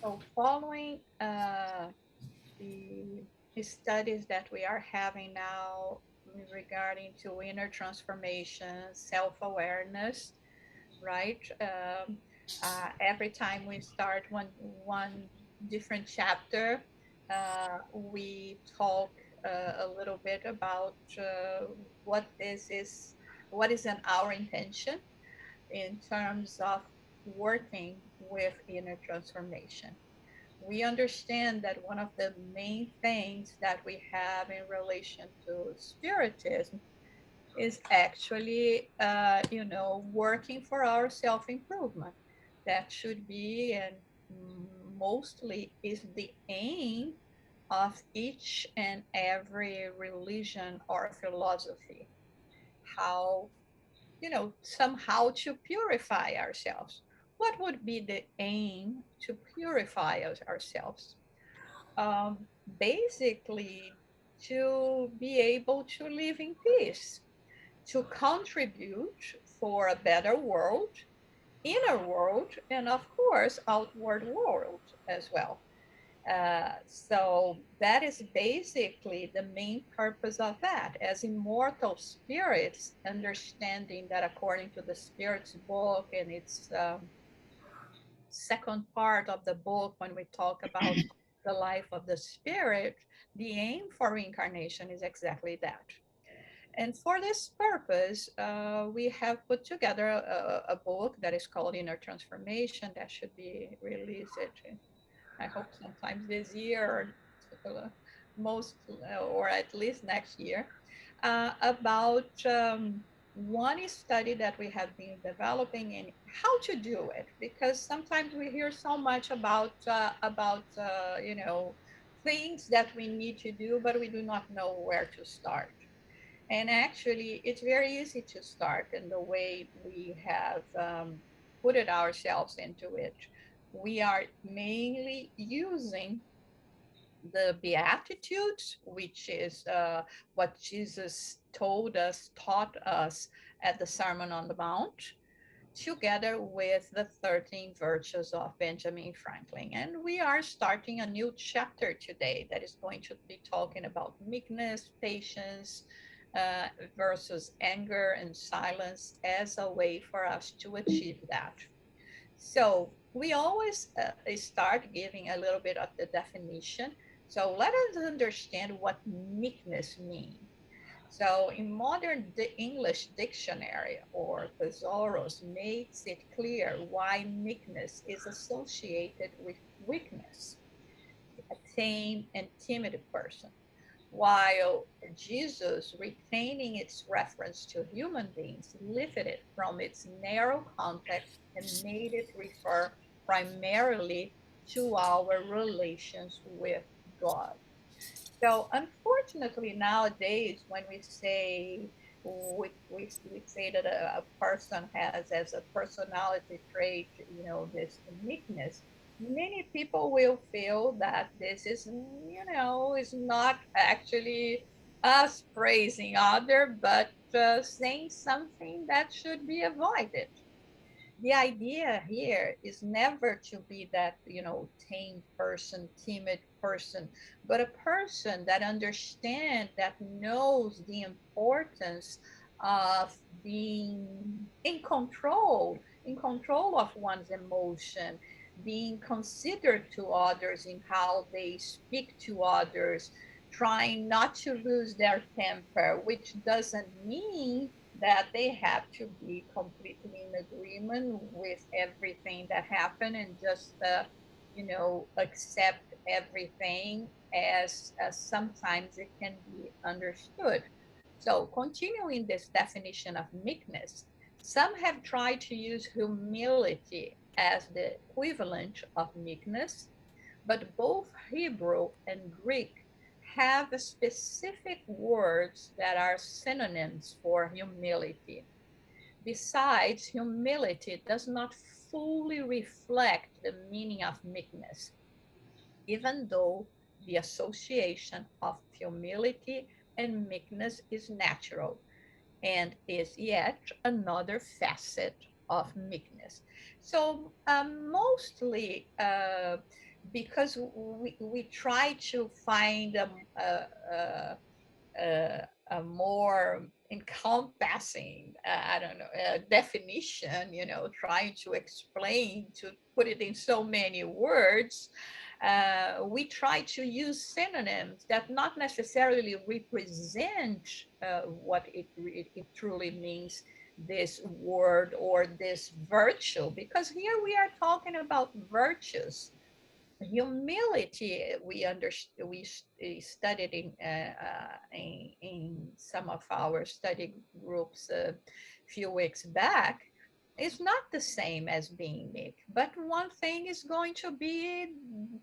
So following the studies that we are having now regarding to inner transformation, self-awareness, right? Every time we start one different chapter, we talk a little bit about what this is, what is in our intention in terms of working with inner transformation. We understand that one of the main things that we have in relation to spiritism is actually, working for our self improvement. That should be and mostly is the aim of each and every religion or philosophy. How, somehow to purify ourselves. What would be the aim to purify ourselves? Um, Basically, to be able to live in peace, to contribute for a better world, inner world, and of course, outward world as well. So that is basically the main purpose of that. As immortal spirits, understanding that according to the Spirit's book and its second part of the book, when we talk about the life of the spirit, the aim for reincarnation is exactly that. And for this purpose, we have put together a book that is called Inner Transformation that should be released, I hope, sometime this year, or most, or at least next year, about one study that we have been developing in how to do it. Because sometimes we hear so much about things that we need to do, but we do not know where to start. And actually, it's very easy to start in the way we have put it ourselves into it. We are mainly using the Beatitudes, which is what Jesus told us, taught us at the Sermon on the Mount, together with the 13 virtues of Benjamin Franklin. And we are starting a new chapter today that is going to be talking about meekness, patience, versus anger and silence as a way for us to achieve that. So we always start giving a little bit of the definition. So let us understand what meekness means. So in modern English dictionary or thesaurus makes it clear why meekness is associated with weakness, a tame and timid person, while Jesus, retaining its reference to human beings, lifted it from its narrow context and made it refer primarily to our relations with God. So unfortunately nowadays when we say that a person has as a personality trait, this meekness, many people will feel that this is, is not actually us praising other, but saying something that should be avoided. The idea here is never to be that, tame person, timid person, but a person that understands, that knows the importance of being in control of one's emotion, being considerate to others in how they speak to others, trying not to lose their temper, which doesn't mean that they have to be completely in agreement with everything that happened and just accept everything as sometimes it can be understood. So continuing this definition of meekness, some have tried to use humility as the equivalent of meekness, but both Hebrew and Greek have specific words that are synonyms for humility. Besides, humility does not fully reflect the meaning of meekness, even though the association of humility and meekness is natural and is yet another facet of meekness. So mostly because we try to find a more encompassing, I don't know, definition, trying to explain, to put it in so many words. We try to use synonyms that not necessarily represent what it truly means, this word or this virtue, because here we are talking about virtues. Humility, we studied in some of our study groups a few weeks back. It's not the same as being meek, but one thing is going to be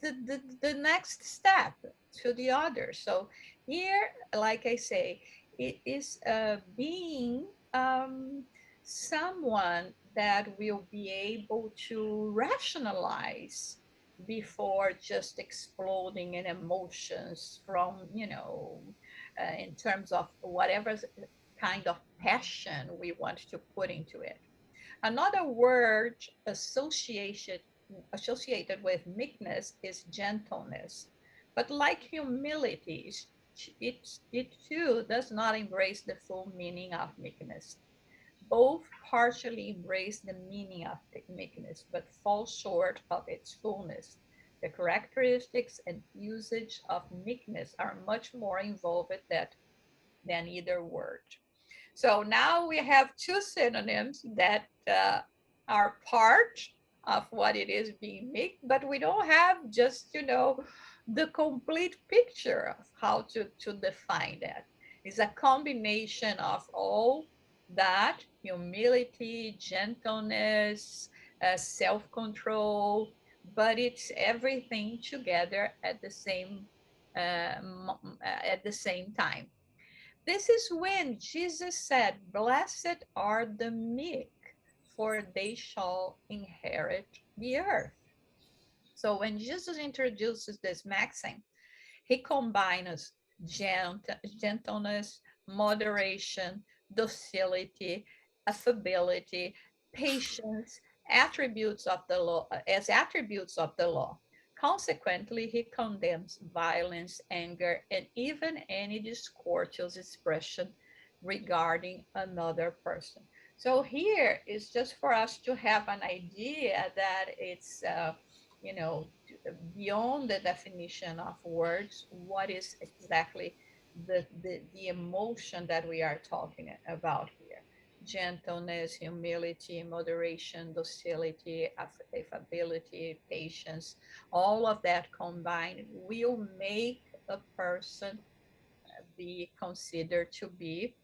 the next step to the other. So here, like I say, it is being someone that will be able to rationalize before just exploding in emotions from, in terms of whatever kind of passion we want to put into it. Another word associated associated with meekness is gentleness. But like humility, it too does not embrace the full meaning of meekness. Both partially embrace the meaning of meekness, but fall short of its fullness. The characteristics and usage of meekness are much more involved than either word. So now we have two synonyms that are part of what it is being meek, but we don't have just, the complete picture of how to define that. It's a combination of all that: humility, gentleness, self-control, but it's everything together at the same time. This is when Jesus said, "Blessed are the meek, for they shall inherit the earth." So when Jesus introduces this maxim, he combines gentleness, moderation, docility, affability, patience, attributes of the law as attributes of the law. Consequently, he condemns violence, anger, and even any discourteous expression regarding another person. So here is just for us to have an idea that it's you know beyond the definition of words, what is exactly the emotion that we are talking about here: gentleness, humility, moderation, docility, affability, patience. All of that combined will make a person be considered to be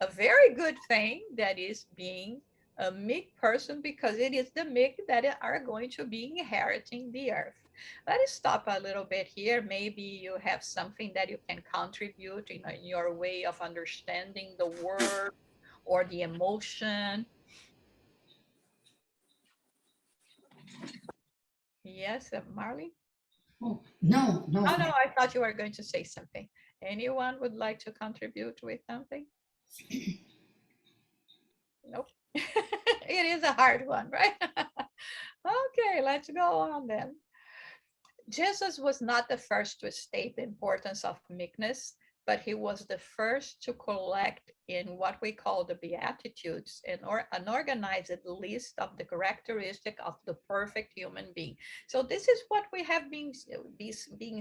a very good thing, that is being a meek person, because it is the meek that are going to be inheriting the earth. Let us stop a little bit here. Maybe you have something that you can contribute in your way of understanding the word or the emotion. Yes, Marley? Oh, no, no. Oh, no, I thought you were going to say something. Anyone would like to contribute with something? Nope. It is a hard one, right? Okay, let's go on then. Jesus was not the first to state the importance of meekness, but he was the first to collect in what we call the Beatitudes an organized list of the characteristic of the perfect human being. So this is what we have been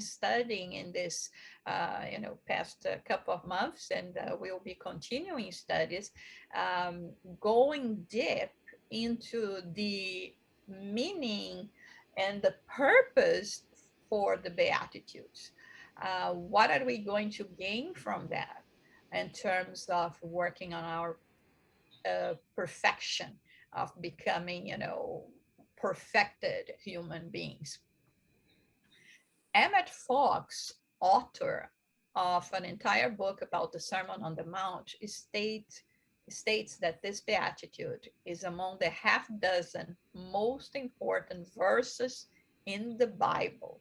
studying in this past couple of months, and we'll be continuing studies, going deep into the meaning and the purpose for the Beatitudes. What are we going to gain from that in terms of working on our perfection, of becoming, perfected human beings? Emmett Fox, author of an entire book about the Sermon on the Mount, states that this beatitude is among the half dozen most important verses in the Bible.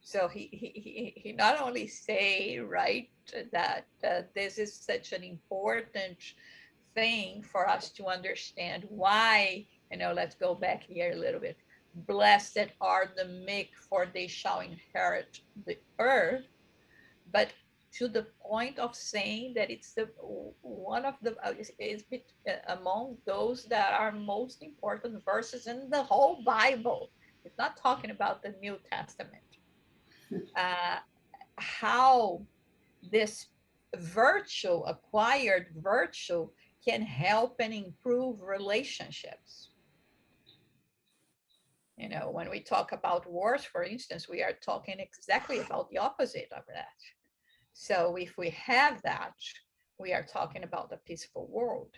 So he not only say, right, that this is such an important thing for us to understand why, let's go back here a little bit. Blessed are the meek, for they shall inherit the earth. But to the point of saying that it's the one of the is among those that are most important verses in the whole Bible. It's not talking about the New Testament. uh, how this virtue, acquired virtue, can help and improve relationships. When we talk about wars, for instance, we are talking exactly about the opposite of that. So if we have that, we are talking about a peaceful world.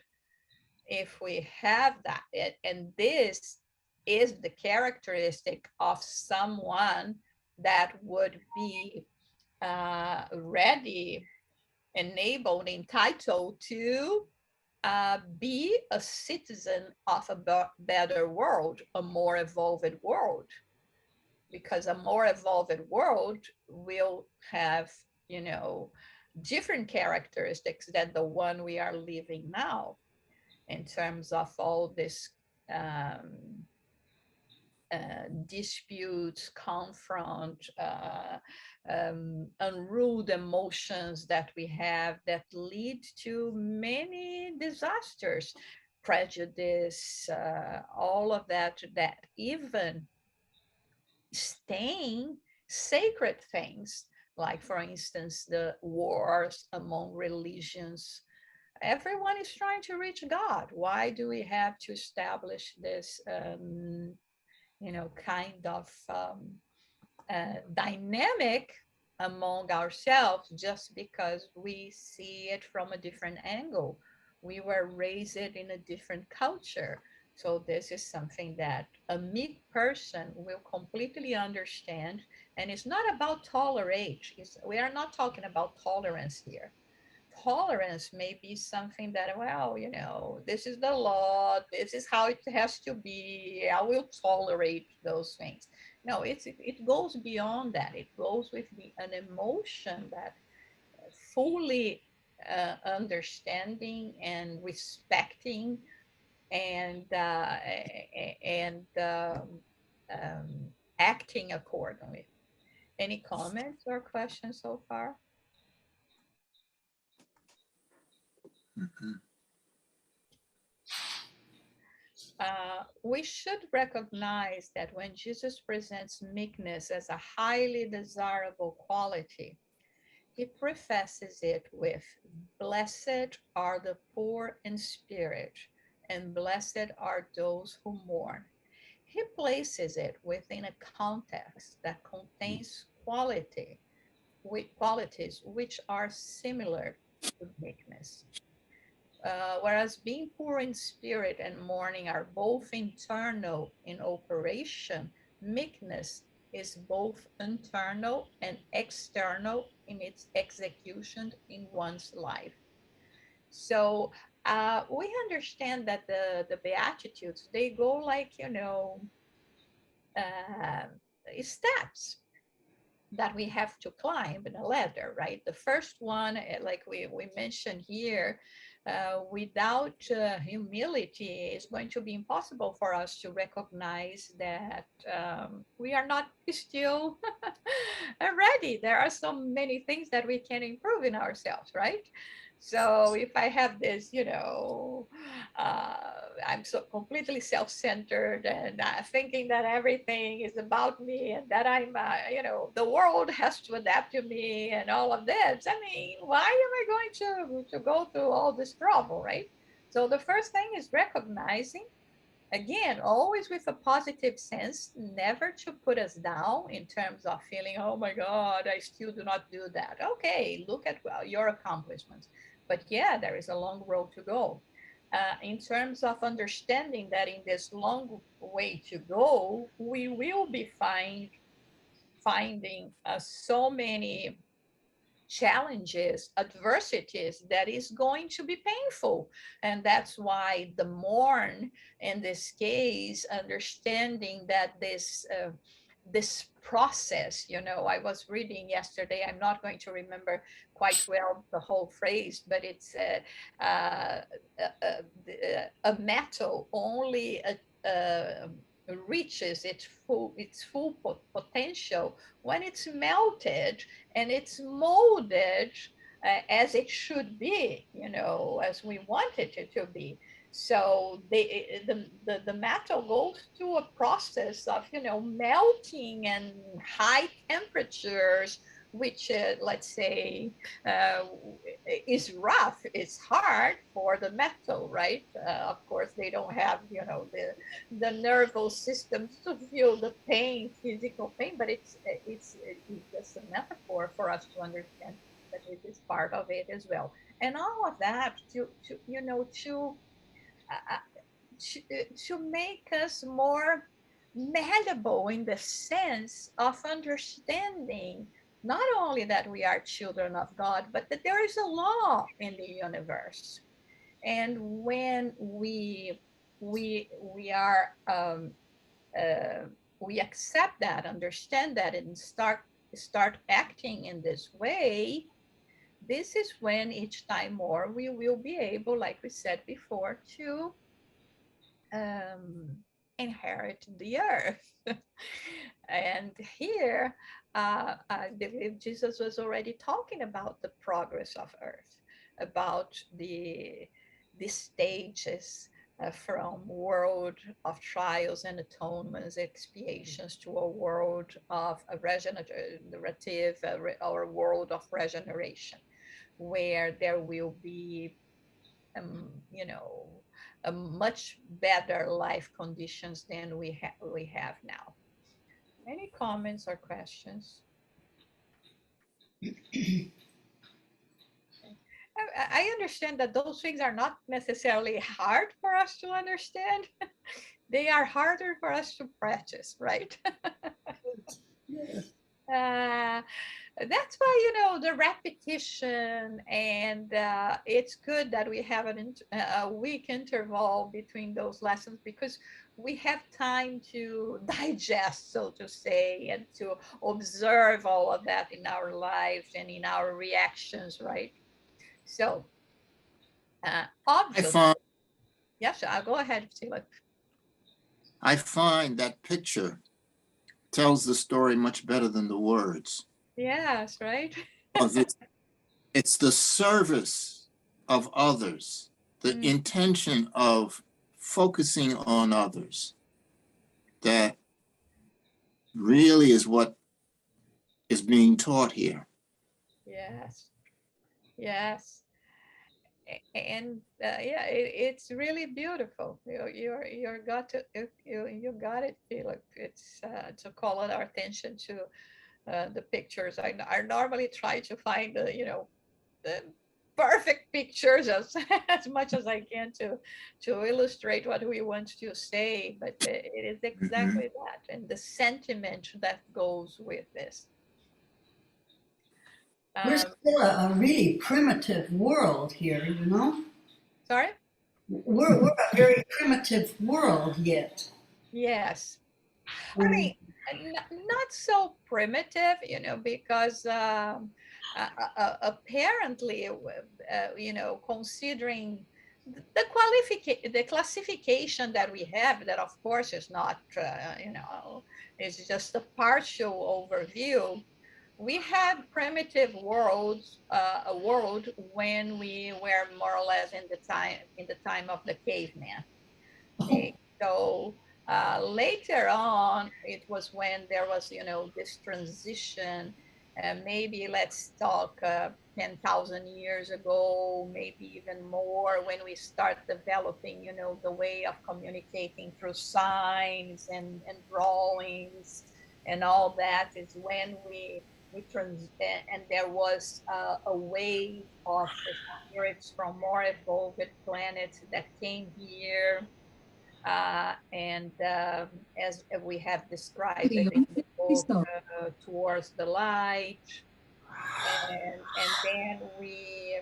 If we have that, and this is the characteristic of someone that would be ready, enabled, entitled to be a citizen of a better world, a more evolved world, because a more evolved world will have, you know, different characteristics than the one we are living now, in terms of all this um, disputes, confront, unruled emotions that we have that lead to many disasters, prejudice, all of that, that even stain sacred things, like, for instance, the wars among religions. Everyone is trying to reach God. Why do we have to establish this kind of dynamic among ourselves just because we see it from a different angle? We were raised in a different culture. So this is something that a meek person will completely understand. And it's not about tolerate. We are not talking about tolerance here. Tolerance may be something that, well, this is the law, this is how it has to be, I will tolerate those things. No, it goes beyond that. It goes with an emotion that fully understanding and respecting, and acting accordingly. Any comments or questions so far? We should recognize that when Jesus presents meekness as a highly desirable quality, he prefaces it with, "Blessed are the poor in spirit, and blessed are those who mourn." He places it within a context that contains qualities which are similar to meekness. Whereas being poor in spirit and mourning are both internal in operation, meekness is both internal and external in its execution in one's life. So we understand that the Beatitudes, they go like, uh, steps that we have to climb in a ladder, right? The first one, like we mentioned here, without humility, it's going to be impossible for us to recognize that we are not still ready. There are so many things that we can improve in ourselves, right? So if I have this, I'm so completely self-centered and thinking that everything is about me and that the world has to adapt to me and all of this. I mean, why am I going to go through all this trouble, right? So the first thing is recognizing, again, always with a positive sense, never to put us down in terms of feeling, oh my God, I still do not do that. Okay, look at your accomplishments. But yeah, there is a long road to go. In terms of understanding that in this long way to go, we will be finding so many challenges, adversities that is going to be painful. And that's why the mourn, in this case, understanding that this this process. I was reading yesterday, I'm not going to remember quite well the whole phrase, but it's a metal only reaches its full potential when it's melted and it's molded as it should be, as we want it to be. So the metal goes through a process of melting and high temperatures, which let's say uh, is rough. It's hard for the metal, right? Of course, they don't have the nervous system to feel the pain, physical pain, but it's just a metaphor for us to understand that it is part of it as well. And all of that uh, to, to make us more malleable in the sense of understanding not only that we are children of God, but that there is a law in the universe. And when we are uh, we accept that, understand that, and start acting in this way, this is when each time more we will be able, like we said before, to um, inherit the earth. And here, I believe Jesus was already talking about the progress of earth, about the stages from world of trials and atonements, expiations, to a world of a regenerative, or a world of regeneration, where there will be you know, a much better life conditions than we have now. Any comments or questions? I understand that those things are not necessarily hard for us to understand. They are harder for us to practice, right? Yes. uh, that's why the repetition, and it's good that we have a week interval between those lessons, because we have time to digest, so to say, and to observe all of that in our lives and in our reactions, right? So I obviously, find yes, I'll go ahead, Sheila. I find that picture tells the story much better than the words. Yes, right. Because it's the service of others, the Mm, intention of focusing on others that really is what is being taught here. yes, yes. And yeah, it's really beautiful. You got to you got it, Felix. It's to call our attention to the pictures. I normally try to find the perfect pictures as much as I can to illustrate what we want to say, but it is Mhm. exactly that, and the sentiment that goes with this. We're Um, still a really primitive world here, you know? Sorry. We're a very primitive world yet. Yes. I mean, Um, not so primitive, because apparently, considering the classification that we have, that of course is not, is just a partial overview. We had primitive worlds, a world when we were more or less in the time of the caveman. oh, Okay, so later on, it was when there was, this transition. Maybe let's talk 10,000 years ago, maybe even more, when we start developing, the way of communicating through signs and drawings and all that, is when and there was a wave of spirits from more evolved planets that came here, and as we have described it in the book, towards the light, and then we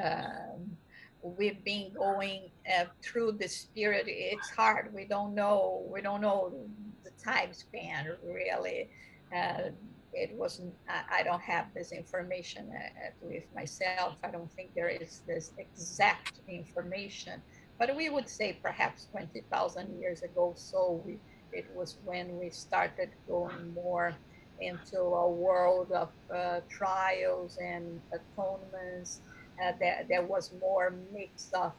um, we've been going through this period. It's hard. We don't know the time span really. uh, it wasn't, I don't have this information with myself. I don't think there is this exact information, but we would say perhaps 20,000 years ago. So it was when we started going more into a world of trials and atonements. There was more mix uh,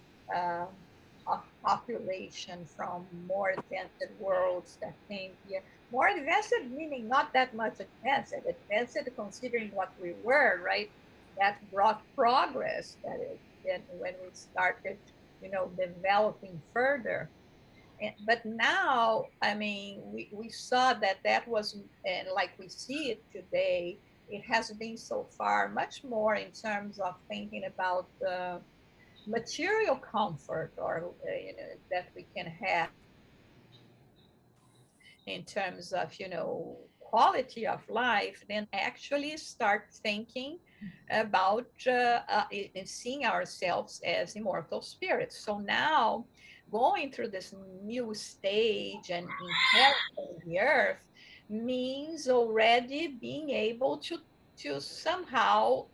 of population from more advanced worlds that came here. More advanced meaning not that much advanced considering what we were, right? That brought progress. That is, then when we started, developing further. But now, I mean, we saw that that was, and like we see it today, it has been so far much more in terms of thinking about material comfort, or that we can have in terms of quality of life, then actually start thinking about seeing ourselves as immortal spirits. So now, going through this new stage and inheriting the earth means already being able to somehow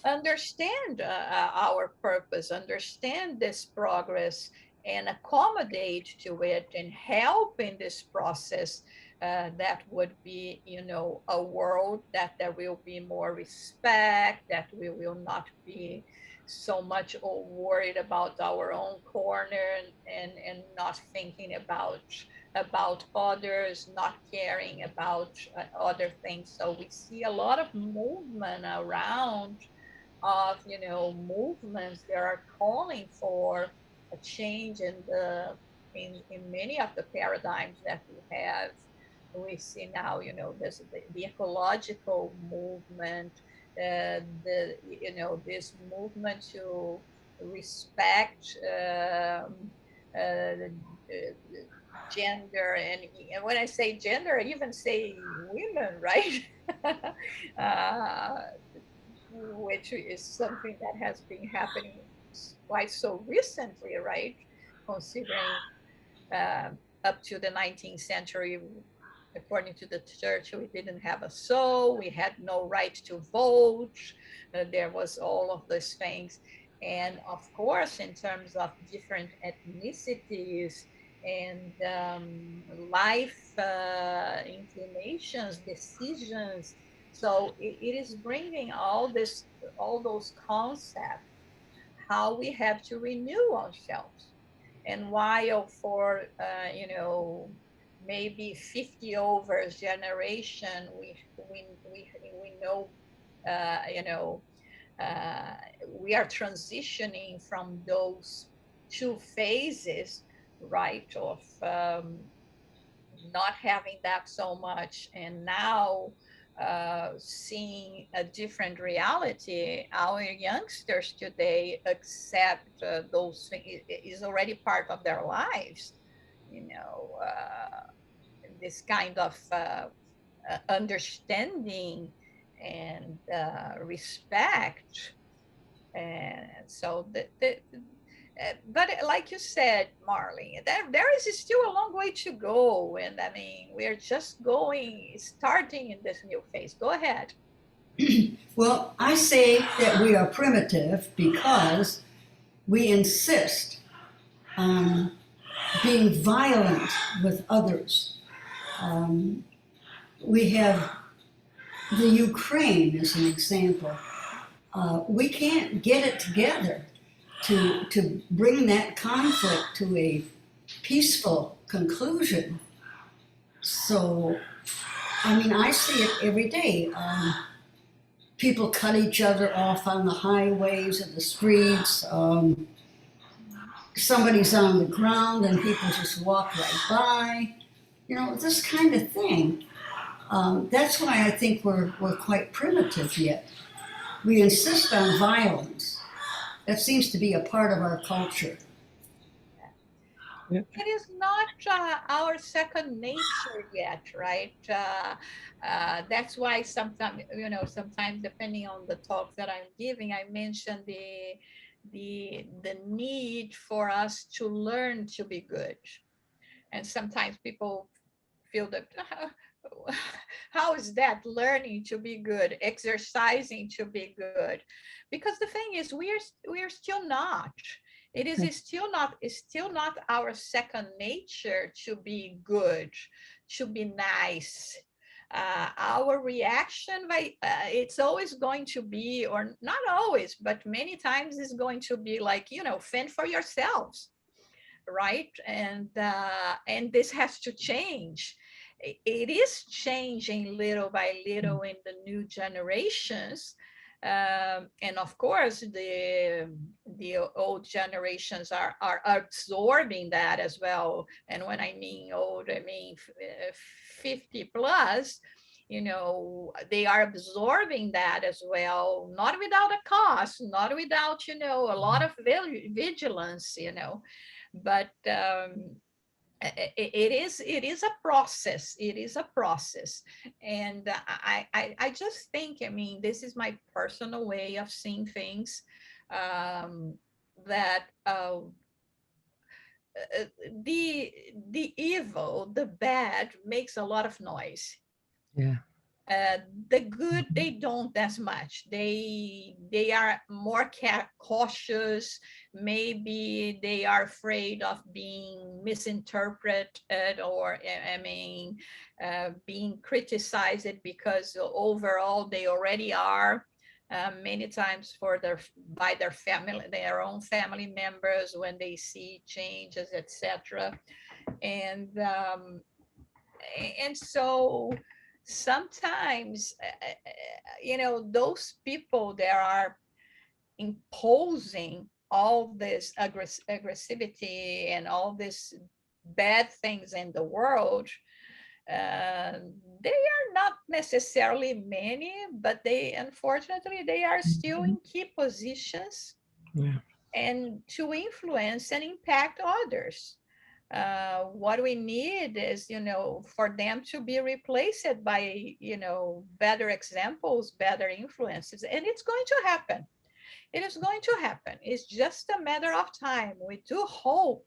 understand our purpose, understand this progress, and accommodate to it and help in this process. That would be, a world that there will be more respect, that we will not be so much worried about our own corner, and not thinking about others, not caring about other things. So we see a lot of movement around of movements that are calling for a change in many of the paradigms that we have. We see now, this the ecological movement, the this movement to respect gender, and when I say gender, I even say women, right? uh, which is something that has been happening quite so recently, right? Considering up to the 19th century, according to the church, we didn't have a soul, we had no right to vote, there was all of those things. And of course, in terms of different ethnicities and life inclinations, decisions, so it is bringing all those concepts, how we have to renew ourselves. And while for maybe 50 over generation, we know, uh, you know uh, we are transitioning from those two phases, right, of not having that so much, and now seeing a different reality. Our youngsters today accept those things, is already part of their lives, this kind of understanding and respect. And so but like you said, Marlene, there is still a long way to go. And I mean, we're just starting in this new phase. Go ahead. Well, I say that we are primitive because we insist on being violent with others. Um, we have the Ukraine as an example. We can't get it together to bring that conflict to a peaceful conclusion. So, I mean, I see it every day. People cut each other off on the highways and the streets. Somebody's on the ground and people just walk right by. You know, this kind of thing. That's why I think we're quite primitive yet. We insist on violence. That seems to be a part of our culture. Yeah. it is not our second nature yet, right? That's why sometimes, sometimes depending on the talk that I'm giving, I mention the need for us to learn to be good. And sometimes people feel that how is that learning to be good, exercising to be good? Because the thing is, we are still not. It's still not our second nature to be good, to be nice. Our reaction it's always going to be, or not always, but many times is going to be like, fend for yourselves, right? And this has to change. It is changing little by little in the new generations. And of course, the old generations are absorbing that as well. And when I mean old, I mean 50 plus. They are absorbing that as well, not without a cost, not without a lot of vigilance. But it is a process. It is a process. And I just think, I mean, this is my personal way of seeing things, that uh, the evil, the bad, makes a lot of noise. Yeah. uh, the good, they don't as much. They are more cautious. Maybe they are afraid of being misinterpreted, or I mean, being criticized, because overall they already are, many times by their own family members, when they see changes, etc. And um, and so sometimes, those people that are imposing all this aggressivity and all these bad things in the world, uh, they are not necessarily many, but they, unfortunately, they are still in key positions, Yeah. and to influence and impact others. What we need is, for them to be replaced by, better examples, better influences, and it's going to happen. It is going to happen. It's just a matter of time. We do hope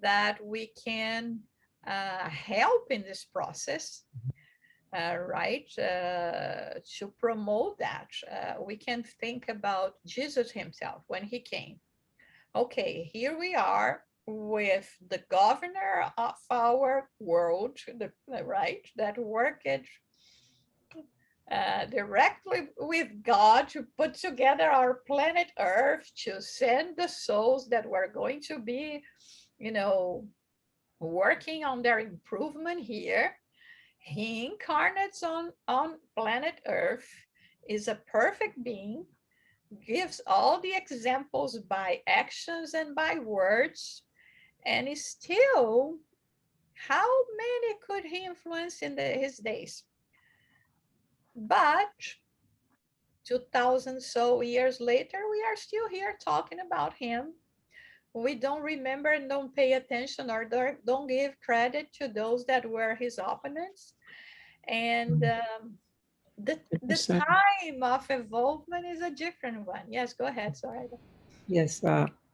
that we can help in this process, right? To promote that. We can think about Jesus himself when he came. Okay, here we are with the governor of our world, right, that worked directly with God to put together our planet Earth, to send the souls that were going to be, you know, working on their improvement here. He incarnates on planet Earth, is a perfect being, gives all the examples by actions and by words, and still, how many could he influence in his days? But 2000 so years later, we are still here talking about him. We don't remember and don't pay attention, or don't give credit to those that were his opponents. And the Percent. time of involvement is a different one. Yes, go ahead. Sorry. Yes,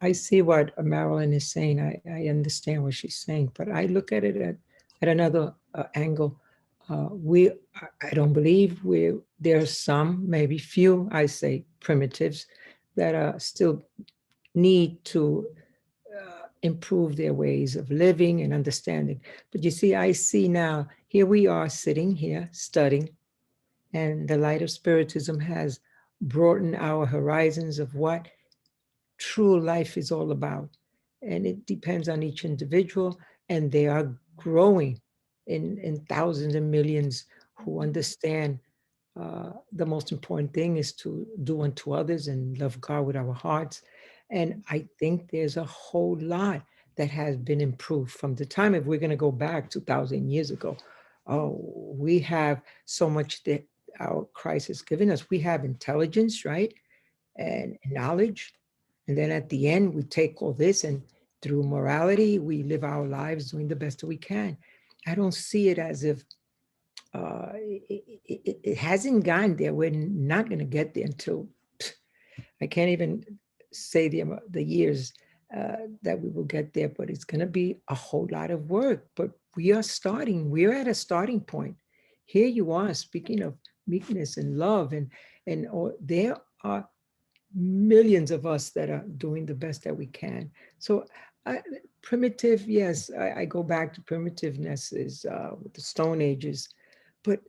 I see what Marilyn is saying. I understand what she's saying, but I look at it at another angle. I don't believe there's some, maybe few, I say primitives, that still need to improve their ways of living and understanding. But you see, I see now, here we are sitting here studying, and the light of Spiritism has broadened our horizons of what true life is all about. And it depends on each individual, and they are growing in thousands and millions who understand the most important thing is to do unto others and love God with our hearts. And I think there's a whole lot that has been improved from the time, if we're going to go back 2,000 years ago. Oh, we have so much that our Christ has given us. We have intelligence, right? And knowledge. And then at the end, we take all this and through morality, we live our lives doing the best that we can. I don't see it as if it hasn't gotten there. We're not going to get there until I can't even say the years that we will get there, but it's going to be a whole lot of work. But we are starting. We're at a starting point. Here you are speaking of meekness and love, and there are millions of us that are doing the best that we can. So, primitive, yes, I go back to primitiveness is with the Stone Ages, but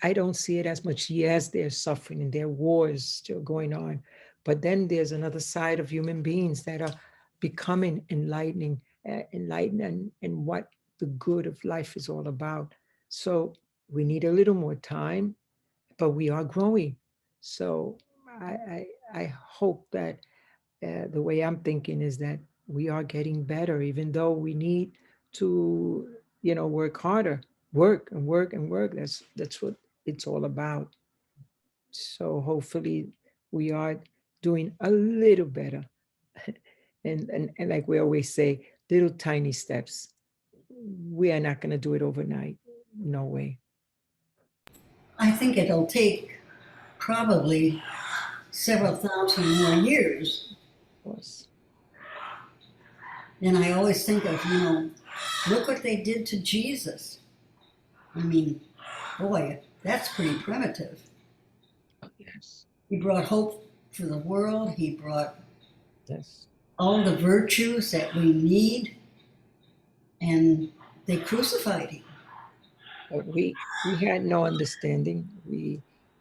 I don't see it as much. Yes, there's suffering and there are wars still going on, but then there's another side of human beings that are becoming enlightened and what the good of life is all about. So we need a little more time, but we are growing. So I hope that the way I'm thinking is that we are getting better, even though we need to, work harder, work and work and work. That's what it's all about. So hopefully we are doing a little better. And like we always say, little tiny steps. We are not going to do it overnight. No way. I think it'll take probably several thousand more years. Of course. And I always think of, look what they did to Jesus. I mean, boy, that's pretty primitive. Yes. He brought hope for the world, he brought Yes. all the virtues that we need, and they crucified him. But we had no understanding.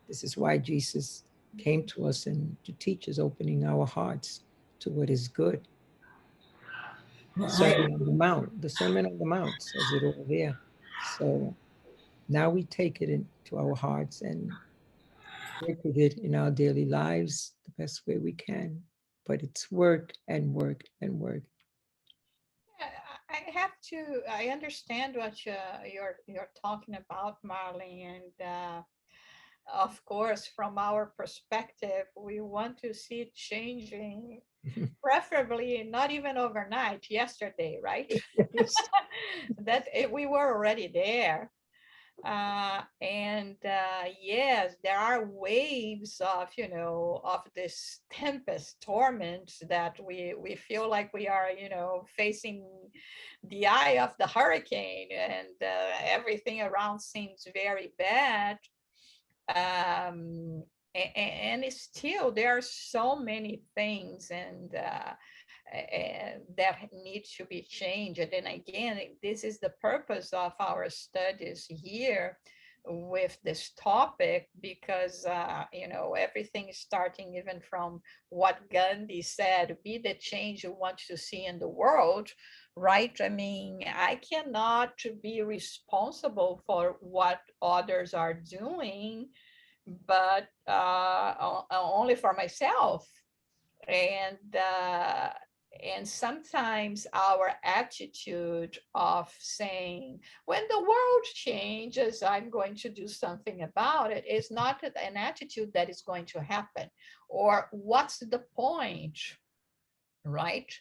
This is why Jesus came to us and to teach us, opening our hearts to what is good. Well, Sermon on the Mount, the Sermon on the Mount says it over there. So now we take it into our hearts and work with it in our daily lives the best way we can. But it's work and work and work. I understand what you're talking about, Marlene, and of course, from our perspective, we want to see it changing, preferably not even overnight, yesterday, right? Yes. We were already there. And yes, there are waves of, of this tempest torment that we feel like we are, facing the eye of the hurricane, and everything around seems very bad. And it's still, there are so many things and that need to be changed. And again, this is the purpose of our studies here with this topic, because everything is starting even from what Gandhi said: be the change you want to see in the world. Right? I mean, I cannot be responsible for what others are doing, but only for myself. And uh, and sometimes our attitude of saying, when the world changes, I'm going to do something about it, is not an attitude that is going to happen. Or what's the point, right?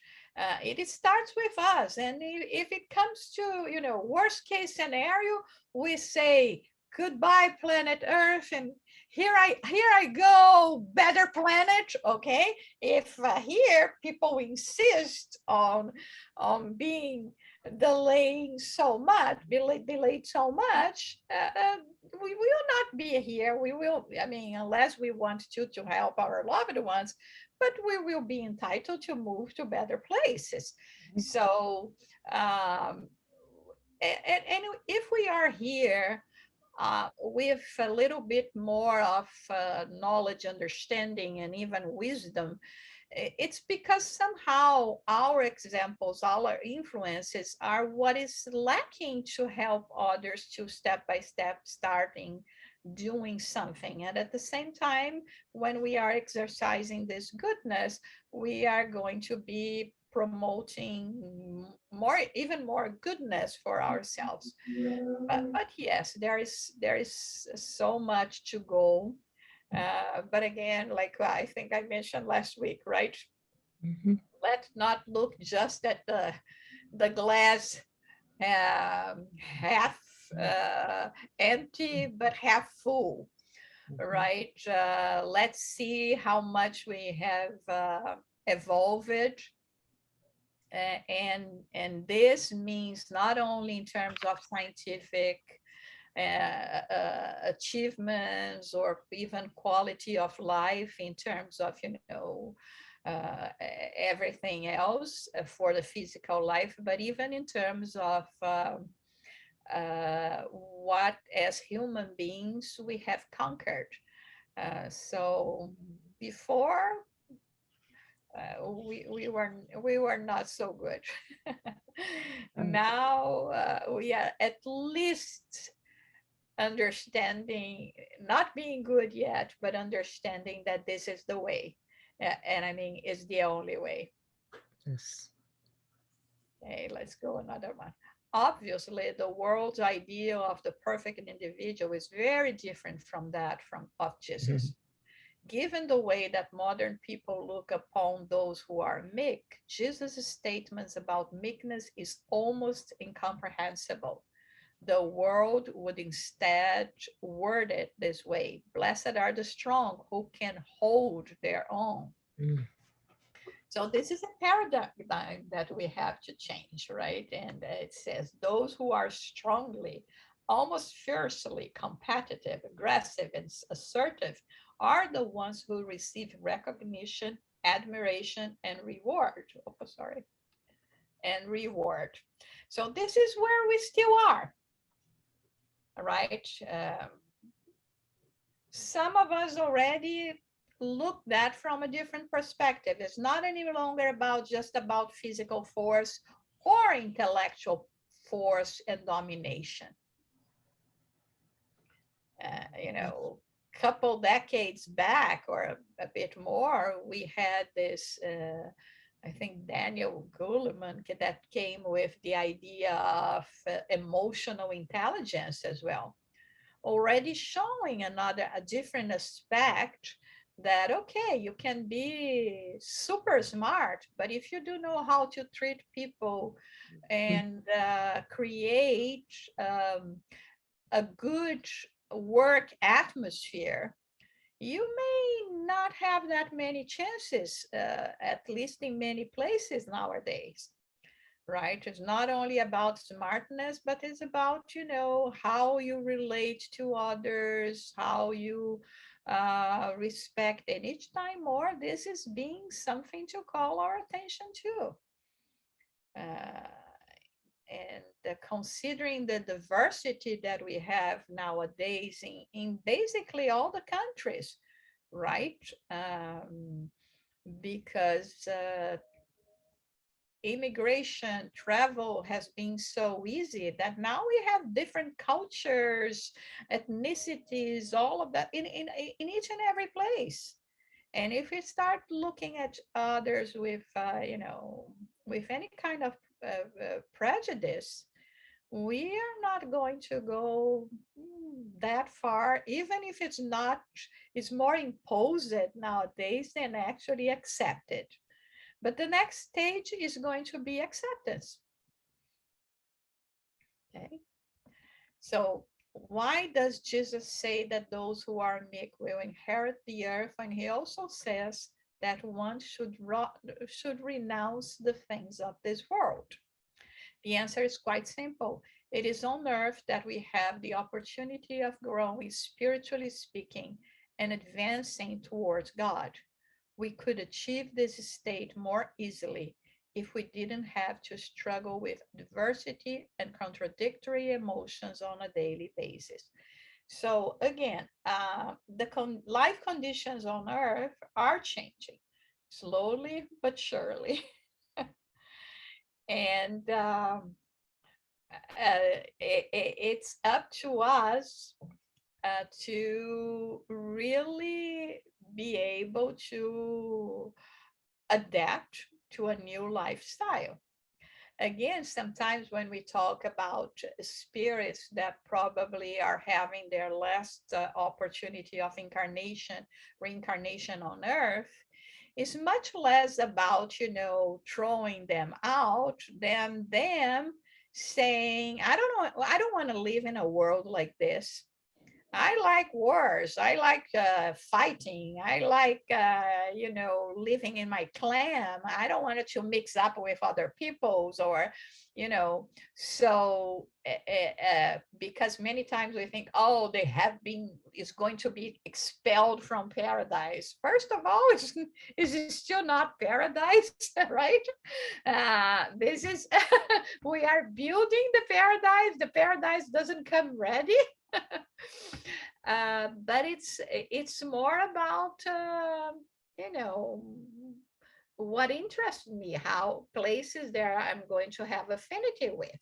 It starts with us, and if it comes to worst case scenario, we say goodbye planet Earth, and here I go, better planet. Okay, if here people insist on being delayed so much, we will not be here. We will, I mean, unless we want to help our loved ones, but we will be entitled to move to better places. So, and if we are here with a little bit more of knowledge, understanding, and even wisdom, it's because somehow our examples, our influences are what is lacking to help others to step by step starting doing something. And at the same time, when we are exercising this goodness, we are going to be promoting more, even more goodness for ourselves. But yes, there is so much to go. But again, like I think I mentioned last week, right? Mhm. Let's not look just at the glass half empty, but half full, right? Let's see how much we have evolved. And this means not only in terms of scientific achievements or even quality of life in terms of, everything else for the physical life, but even in terms of what as human beings we have conquered. So before we were not so good. Now we are at least understanding, not being good yet, but understanding that this is the way. And I mean, it's the only way. Yes. Okay, let's go another one. Obviously, the world's ideal of the perfect individual is very different from that of Jesus. Mhm. Given the way that modern people look upon those who are meek, Jesus' statements about meekness is almost incomprehensible. The world would instead word it this way: Blessed are the strong who can hold their own. Mm. So this is a paradigm that we have to change, right? And it says those who are strongly, almost fiercely competitive, aggressive, and assertive are the ones who receive recognition, admiration, and reward. Oh, sorry, and reward. So this is where we still are, right? Some of us already look that from a different perspective. It's not any longer just about physical force or intellectual force and domination. Couple decades back or a bit more, we had this, I think Daniel Goleman that came with the idea of emotional intelligence as well, already showing a different aspect that, okay, you can be super smart, but if you do know how to treat people and create a good work atmosphere, you may not have that many chances, at least in many places nowadays, right? It's not only about smartness, but it's about, how you relate to others, how you respect. And each time more, this is being something to call our attention to. And considering the diversity that we have nowadays in basically all the countries, right? Because immigration travel has been so easy that now we have different cultures, ethnicities, all of that in each and every place. And if we start looking at others with any kind of prejudice, we are not going to go that far, even if it's more imposed nowadays than actually accepted. But the next stage is going to be acceptance. Okay. So why does Jesus say that those who are meek will inherit the earth? And he also says that one should renounce the things of this world. The answer is quite simple. It is on earth that we have the opportunity of growing, spiritually speaking, and advancing towards God. We could achieve this state more easily if we didn't have to struggle with diversity and contradictory emotions on a daily basis. So again, the life conditions on earth are changing slowly but surely. And it's up to us to really be able to adapt to a new lifestyle. Again, sometimes when we talk about spirits that probably are having their last opportunity of reincarnation on earth, is much less about, throwing them out than them saying, I don't know, I don't want to live in a world like this. I like wars. I like fighting. I like, living in my clan. I don't want it to mix up with other people's or, you know, so because many times we think, oh, they have been, is going to be expelled from paradise. First of all, it's still not paradise, right? This is, we are building the paradise. The paradise doesn't come ready. But it's more about you know what interests me, how places there I'm going to have affinity with.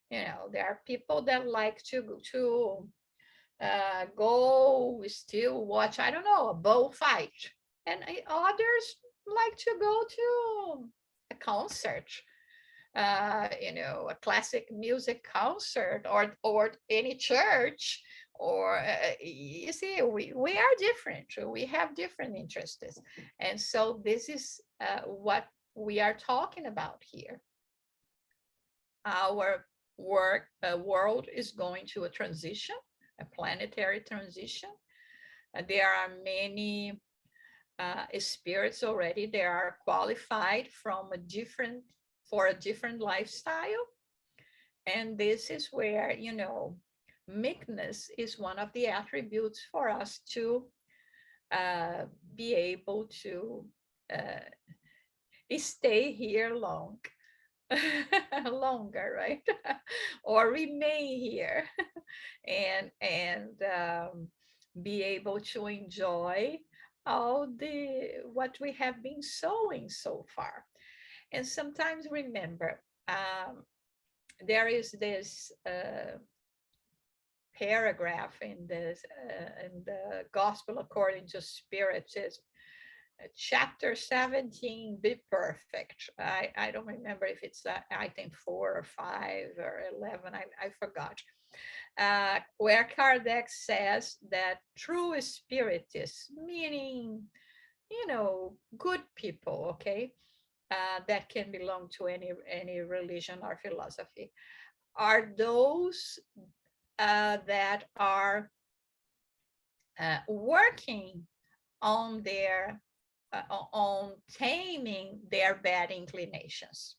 There are people that like to go still watch, I don't know, a bullfight, and others like to go to a concert, a classic music concert, or any church, or you see, we are different. We have different interests, and so this is what we are talking about here. Our world is going to a transition, a planetary transition. There are many spirits already. They are qualified for a different lifestyle. And this is where, meekness is one of the attributes for us to be able to stay here longer, right? Or remain here and be able to enjoy all what we have been sowing so far. And sometimes remember, there is this paragraph in the Gospel according to Spiritism, chapter 17, Be Perfect. I don't remember if it's I think 4 or 5 or 11, I forgot. Where Kardec says that true spiritists, meaning, good people, okay, that can belong to any religion or philosophy, are those that are working on on taming their bad inclinations.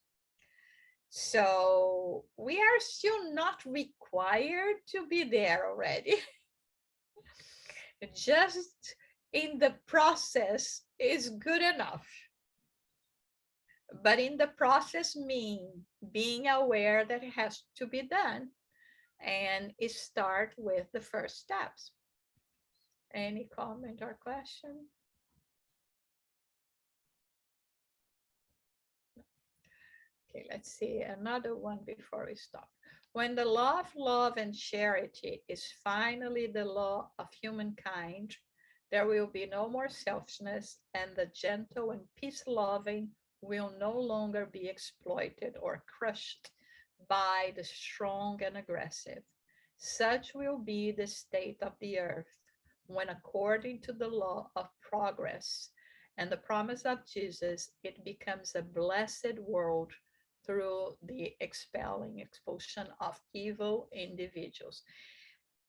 So we are still not required to be there already. Just in the process is good enough. But in the process mean being aware that it has to be done, and it start with the first steps. Any comment or question? Okay, let's see another one before we stop. When the law of love and charity is finally the law of humankind, there will be no more selfishness, and the gentle and peace-loving will no longer be exploited or crushed by the strong and aggressive. Such will be the state of the earth when, according to the law of progress and the promise of Jesus, it becomes a blessed world through the expulsion of evil individuals.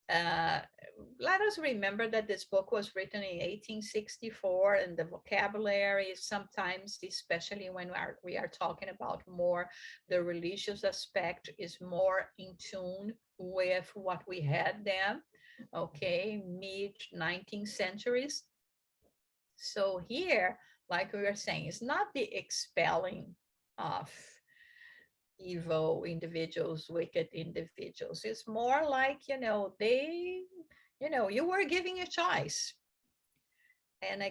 Let us remember that this book was written in 1864, and the vocabulary sometimes, especially when we are talking about more the religious aspect, is more in tune with what we had then, okay, mid-19th centuries. So here, like we were saying, it's not the expelling of evil individuals, wicked individuals. It's more like, you were giving a choice. And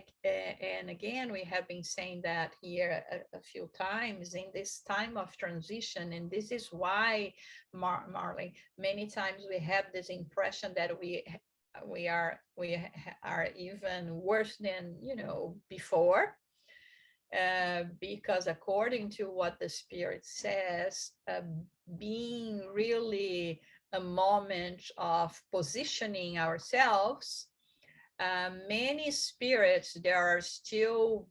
again, we have been saying that here a few times in this time of transition. And this is why, Marley, many times we have this impression that we are even worse than, before. Because according to what the Spirit says, being really a moment of positioning ourselves, many spirits, they are still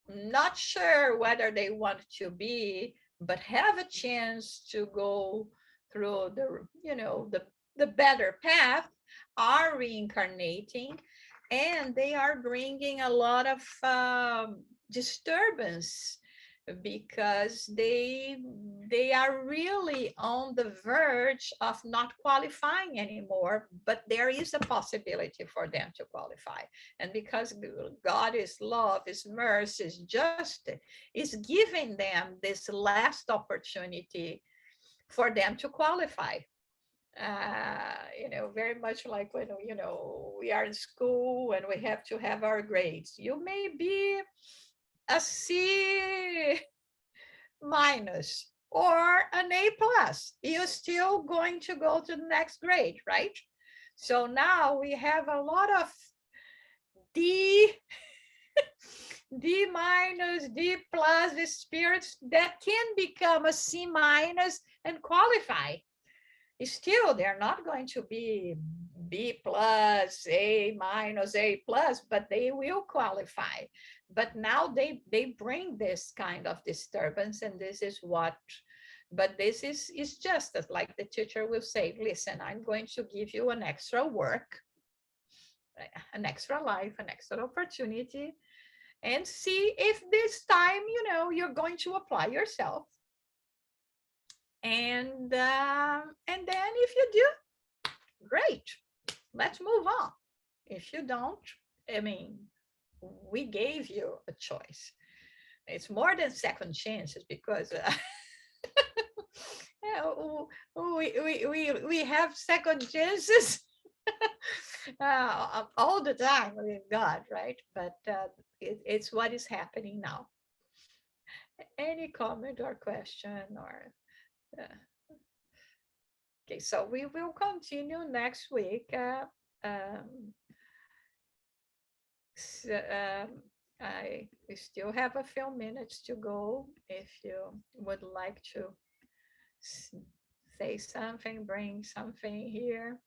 not sure whether they want to be, but have a chance to go through the better path, are reincarnating, and they are bringing a lot of disturbance, because they are really on the verge of not qualifying anymore, but there is a possibility for them to qualify. And because God is love, is mercy, is justice, is giving them this last opportunity for them to qualify. Very much like when we are in school and we have to have our grades. You may be a C minus or an A plus. You're still going to go to the next grade, right? So now we have a lot of D, D minus, D plus spirits that can become a C minus and qualify. Still, they're not going to be B plus, A minus, A plus, but they will qualify. But now they bring this kind of disturbance, and this is what, but this is just as like the teacher will say, listen, I'm going to give you an extra work, an extra life, an extra opportunity, and see if this time, you're going to apply yourself. And then if you do, great, let's move on. If you don't, I mean, we gave you a choice. It's more than second chances, because we have second chances all the time with God, right? But it's what is happening now. Any comment or question or okay, so we will continue next week. Um, so, I still have a few minutes to go. If you would like to say something, bring something here.